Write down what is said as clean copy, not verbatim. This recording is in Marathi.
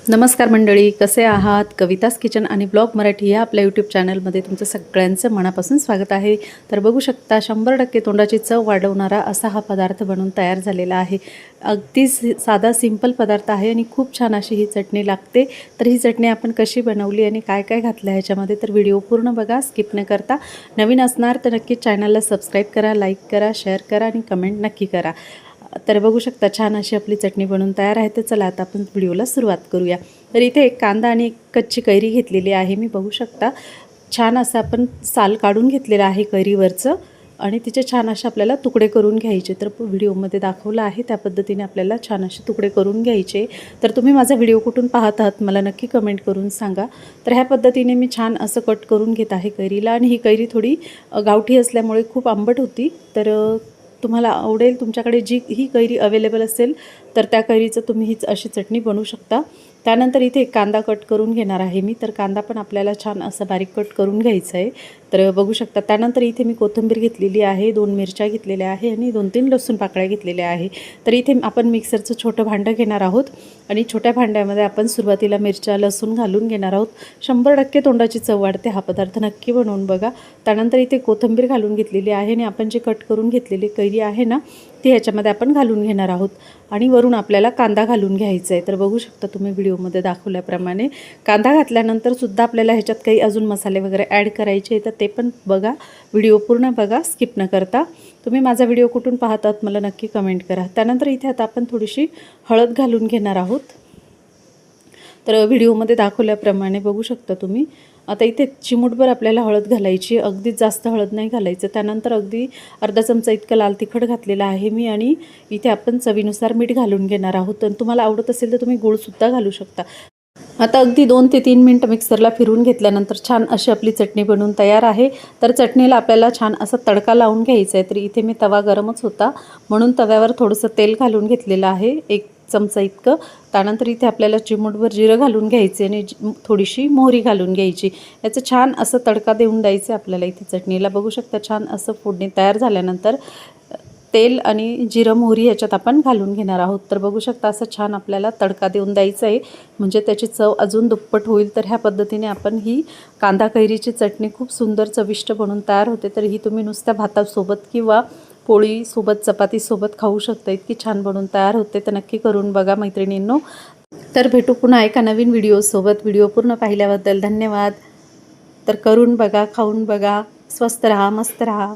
नमस्कार मंडळी, कसे आहात? कवितास किचन आणि ब्लॉग मराठी या आपल्या यूट्यूब चॅनलमध्ये तुमचं सगळ्यांचं मनापासून स्वागत आहे। तर बघू शकता 100% तोंडाची चव वाढवणारा असा हा पदार्थ बनवून तयार झालेला आहे। अगदी साधा सिंपल पदार्थ आहे आणि खूप छान अशी ही चटणी लागते। तर ही चटणी आपण कशी बनवली आणि काय काय घातलं ह्याच्यामध्ये तर व्हिडिओ पूर्ण बघा, स्किप न करता। नवीन असणार तर नक्की चॅनलला सबस्क्राईब करा, लाईक करा, शेअर करा आणि कमेंट नक्की करा। तर बघू शकता छान अशी आपली चटणी बनवून तयार आहे। तर चला आता आपण व्हिडिओला सुरुवात करूया। तर इथे एक कांदा आणि एक कच्ची कैरी घेतलेली आहे मी, बघू शकता छान असं आपण साल काढून घेतलेलं आहे कैरीवरचं आणि तिचे छान असे आपल्याला तुकडे करून घ्यायचे। तर व्हिडिओमध्ये दाखवलं आहे त्या पद्धतीने आपल्याला छान असे तुकडे करून घ्यायचे। तर तुम्ही माझा व्हिडिओ कुठून पाहत आहात मला नक्की कमेंट करून सांगा। तर ह्या पद्धतीने मी छान असं कट करून घेत आहे कैरीला आणि ही कैरी थोडी गावठी असल्यामुळे खूप आंबट होती। तर तुम्हाला आवडेल, तुमच्याकडे जी ही कैरी अवेलेबल असेल तर त्या कैरीचं तुम्ही हीच अशी चटणी बनवू शकता। त्यानंतर इथे एक कांदा कट करून घेणार आहे मी। तर कांदा पण आपल्याला छान असं बारीक कट करून घ्यायचा आहे। तर बघू शकता त्यानंतर इथे मी कोथिंबीर घेतलेली आहे, 2 मिरच्या घेतलेल्या आहे आणि 2-3 लसूण पाकळ्या घेतलेल्या आहे। तर इथे आपण मिक्सरचं छोटं भांडं घेणार आहोत आणि छोट्या भांड्यामध्ये आपण सुरुवातीला मिरच्या लसूण घालून घेणार आहोत। 100% तोंडाची चव वाढते, हा पदार्थ नक्की बनवून बघा। त्यानंतर इथे कोथिंबीर घालून घेतलेली आहे आणि आपण जे कट करून घेतलेली कैरी आहे ना ती ह्याच्यामध्ये आपण घालून घेणार आहोत आणि वरून आपल्याला कांदा घालून घ्यायचा आहे। तर बघू शकता तुम्ही व्हिडिओमध्ये दाखवल्याप्रमाणे कांदा घातल्यानंतर सुद्धा आपल्याला ह्याच्यात काही अजून मसाले वगैरे ॲड करायचे तर ते पण बघा, व्हिडिओ पूर्ण बघा, स्किप न करता। तुम्ही माझा व्हिडिओ कुठून पाहतात मला नक्की कमेंट करा। त्यानंतर इथे आता आपण थोडीशी हळद घालून घेणार आहोत। तर व्हिडिओमध्ये दाखवल्याप्रमाणे बघू शकता तुम्ही। आता इथे चिमूटभर आपल्याला हळद घालायची, अगदी जास्त हळद नाही घालायचं। त्यानंतर अगदी अर्धा चमचा इतकं लाल तिखट घातलेलं आहे मी आणि इथे आपण चवीनुसार मीठ घालून घेणार आहोत। आणि तुम्हाला आवडत असेल तर तुम्ही गूळसुद्धा घालू शकता। आता अगदी 2 ते 3 मिनटं मिक्सरला फिरवून घेतल्यानंतर छान अशी आपली चटणी बनवून तयार आहे। तर चटणीला आपल्याला छान असा तडका लावून घ्यायचा आहे। तर इथे मी तवा गरमच होता म्हणून तव्यावर थोडंसं तेल घालून घेतलेलं आहे, 1 चमचा इतकं। त्यानंतर इथे आपल्याला चिमूटभर जिरं घालून घ्यायचे आणि थोडीशी मोहरी घालून घ्यायची। याचं छान असं तडका देऊन द्यायचं आपल्याला इथे चटणीला। बघू शकता छान असं फोडणी तयार झाल्यानंतर तेल आणि जिरं मोहरी ह्याच्यात आपण घालून घेणार आहोत। तर बघू शकता असं छान आपल्याला तडका देऊन द्यायचा आहे, म्हणजे त्याची चव अजून दुप्पट होईल। तर ह्या पद्धतीने आपण ही कांदा कैरीची चटणी खूप सुंदर चविष्ट बनवून तयार होते। तर ही तुम्ही नुसत्या भातासोबत किंवा पोळीसोबत चपातीसोबत खाऊ शकता, इतकी छान बनवून तयार होते। तर नक्की करून बघा मैत्रिणींनो। तर भेटू पुन्हा एका नवीन व्हिडिओसोबत। व्हिडिओ पूर्ण पाहिल्याबद्दल धन्यवाद। तर करून बघा, खाऊन बघा, स्वस्त रहा, मस्त रहा।